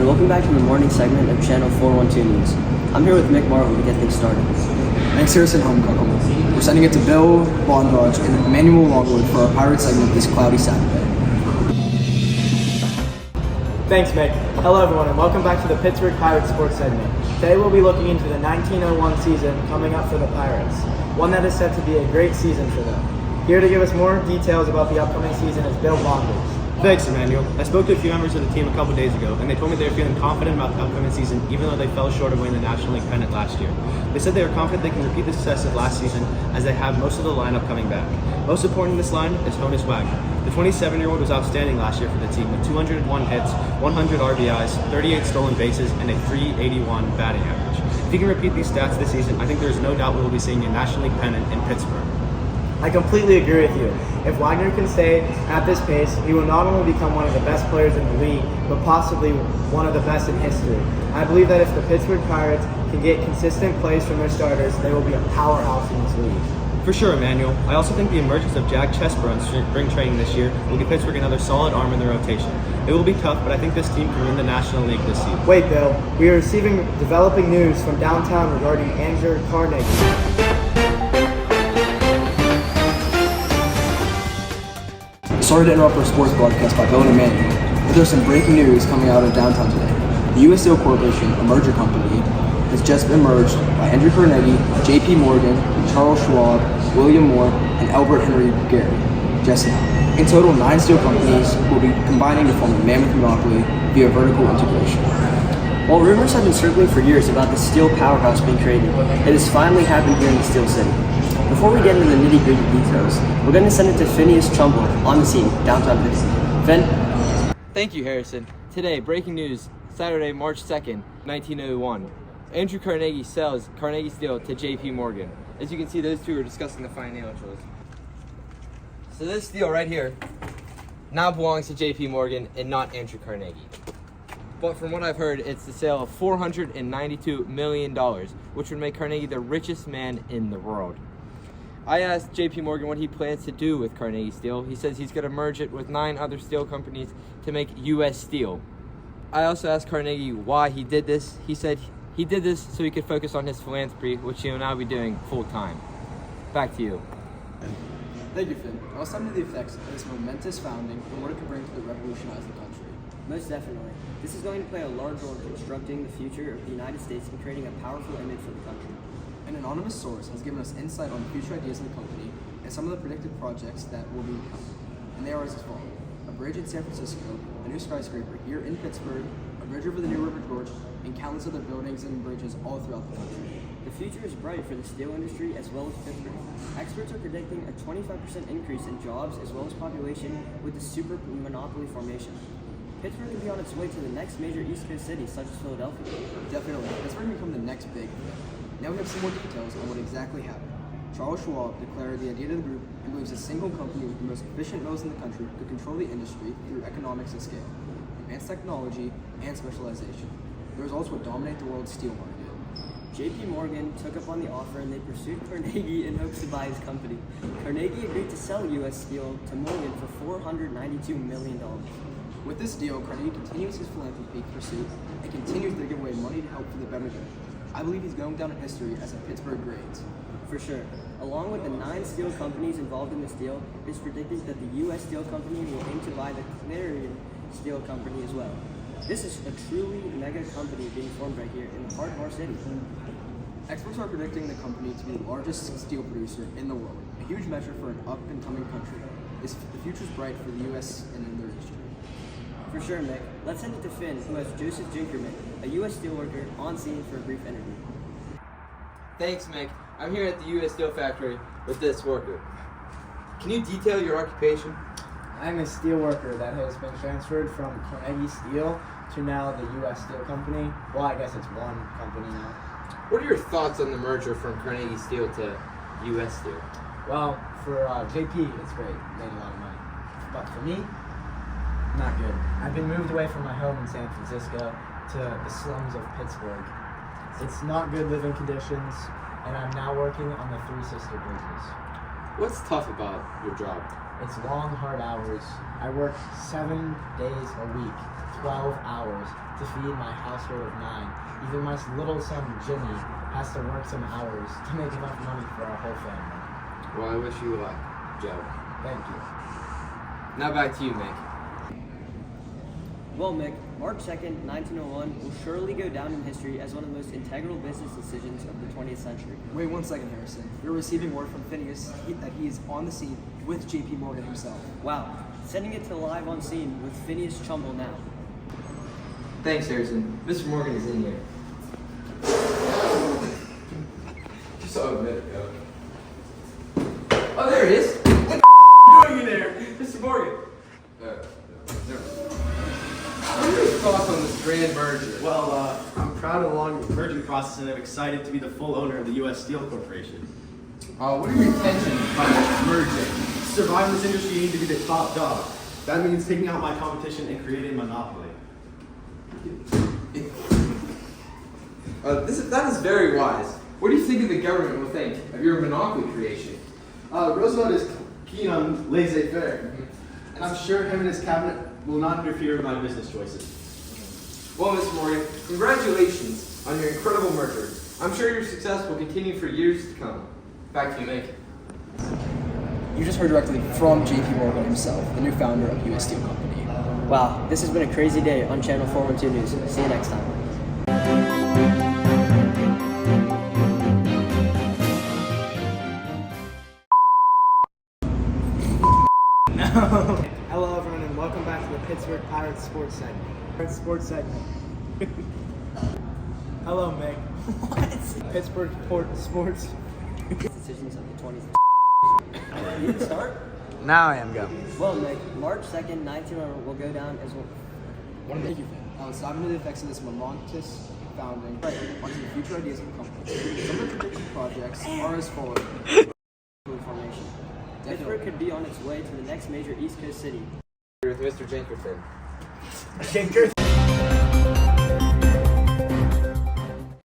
and welcome back to the morning segment of Channel 412 News. I'm here with Mick Marvel to get things started. Thanks, Harrison Homecoming. We're sending it to Bill Bondage and Emmanuel Longwood for our Pirate segment this cloudy Saturday. Thanks, Mick. Hello, everyone, and welcome back to the Pittsburgh Pirates Sports segment. Today we'll be looking into the 1901 season coming up for the Pirates, one that is set to be a great season for them. Here to give us more details about the upcoming season is Bill Bondage. Thanks, Emmanuel. I spoke to a few members of the team a couple days ago, and they told me they were feeling confident about the upcoming season, even though they fell short of winning the National League pennant last year. They said they are confident they can repeat the success of last season, as they have most of the lineup coming back. Most important in this line is Honus Wagner. The 27-year-old was outstanding last year for the team, with 201 hits, 100 RBIs, 38 stolen bases, and a .381 batting average. If he can repeat these stats this season, I think there is no doubt we will be seeing a National League pennant in Pittsburgh. I completely agree with you. If Wagner can stay at this pace, he will not only become one of the best players in the league, but possibly one of the best in history. I believe that if the Pittsburgh Pirates can get consistent plays from their starters, they will be a powerhouse in this league. For sure, Emmanuel. I also think the emergence of Jack Chesbro in spring training this year will give Pittsburgh another solid arm in the rotation. It will be tough, but I think this team can win the National League this season. Wait, Bill. We are receiving developing news from downtown regarding Andrew Carnegie. Sorry to interrupt our sports broadcast by Bill and Emmanuel, but there's some breaking news coming out of downtown today. The U.S. Steel Corporation, a merger company, has just been merged by Andrew Carnegie, J.P. Morgan, Charles Schwab, William Moore, and Albert Henry Gary just now. In total, 9 steel companies will be combining to form a mammoth monopoly via vertical integration. While rumors have been circling for years about the steel powerhouse being created, it has finally happened here in the Steel City. Before we get into the nitty-gritty details, we're going to send it to Phineas Trumbull on the scene, downtown Pittsburgh. Finn? Thank you, Harrison. Today, breaking news, Saturday, March 2nd, 1901. Andrew Carnegie sells Carnegie Steel to J.P. Morgan. As you can see, those two are discussing the financials. So this deal right here now belongs to J.P. Morgan and not Andrew Carnegie. But from what I've heard, it's the sale of $492 million, which would make Carnegie the richest man in the world. I asked J.P. Morgan what he plans to do with Carnegie Steel. He says he's going to merge it with 9 other steel companies to make U.S. Steel. I also asked Carnegie why he did this. He said he did this so he could focus on his philanthropy, which he will now be doing full time. Back to you. Thank you, Finn. I'll sum to the effects of this momentous founding and what it could bring to revolutionize the country. Most definitely. This is going to play a large role in constructing the future of the United States and creating a powerful image for the country. An anonymous source has given us insight on the future ideas of the company and some of the predicted projects that will be coming. And they are as follows: a bridge in San Francisco, a new skyscraper here in Pittsburgh, a bridge over the New River Gorge, and countless other buildings and bridges all throughout the country. The future is bright for the steel industry as well as Pittsburgh. Experts are predicting a 25% increase in jobs as well as population with the super monopoly formation. Pittsburgh could be on its way to the next major East Coast city, such as Philadelphia. Definitely, Pittsburgh will become the next big thing. Now we have some more details on what exactly happened. Charles Schwab declared the idea to the group and believes a single company with the most efficient mills in the country could control the industry through economics and scale, advanced technology, and specialization. The results would dominate the world's steel market. J.P. Morgan took up on the offer and they pursued Carnegie in hopes to buy his company. Carnegie agreed to sell U.S. Steel to Morgan for $492 million. With this deal, Carnegie continues his philanthropy pursuit and continues to give away money to help for the better good. I believe he's going down in history as a Pittsburgh great. For sure. Along with the 9 steel companies involved in this deal, it is predicted that the U.S. Steel Company will aim to buy the Clarion Steel Company as well. This is a truly mega company being formed right here in the heart of our city. Experts are predicting the company to be the largest steel producer in the world, a huge measure for an up-and-coming country. The future's bright for the U.S. and in their industry. For sure, Mick. Let's send it to Finn, who has Joseph Jinkerman, a U.S. steelworker, on scene for a brief interview. Thanks, Mick. I'm here at the U.S. Steel factory with this worker. Can you detail your occupation? I'm a steel worker that has been transferred from Carnegie Steel to now the U.S. Steel Company. Well, I guess it's one company now. What are your thoughts on the merger from Carnegie Steel to U.S. Steel? Well, for JP, it's great. Made a lot of money. But for me, not good. I've been moved away from my home in San Francisco to the slums of Pittsburgh. It's not good living conditions, and I'm now working on the Three Sister Bridges. What's tough about your job? It's long, hard hours. I work 7 days a week, 12 hours, to feed my household of 9. Even my little son, Jimmy, has to work some hours to make enough money for our whole family. Well, I wish you luck, Joe. Thank you. Now back to you, Mick. Well, Mick, March 2nd, 1901 will surely go down in history as one of the most integral business decisions of the 20th century. Wait 1 second, Harrison. We're receiving word from Phineas that he is on the scene with J.P. Morgan himself. Wow, sending it to live on scene with Phineas Chumble now. Thanks, Harrison. Mr. Morgan is in here. Just saw a minute ago. Oh, there it is. What the doing in there? Mr. Morgan. What are your thoughts on this grand merger? Well, I'm proud along the merging process and I'm excited to be the full owner of the U.S. Steel Corporation. What are your intentions by merging? To survive in this industry, you need to be the top dog. That means taking out my competition and creating a monopoly. That is very wise. What do you think the government will think of your monopoly creation? Roosevelt is keen on laissez-faire, and I'm sure him and his cabinet will not interfere with my business choices. Well, Mr. Morgan, congratulations on your incredible merger. I'm sure your success will continue for years to come. Back to you, Mick. You just heard directly from J.P. Morgan himself, the new founder of U.S. Steel Company. Wow, this has been a crazy day on Channel 412 News. See you next time. Hello, everyone, and welcome back to the Pittsburgh Pirates Sports segment. Hello, Meg. What? Pittsburgh Sports. Decisions of the 20th. You can start? Now I am go. Well, Mick, March 2nd, 1901 will go down as one. Thank you, Finn. Let's dive into the effects of this momentous founding onto the future ideas of the company. Some of the predicted projects are as follows. Formation. Pittsburgh could be on its way to the next major East Coast city. With Mr. Jenkinson. Jenker.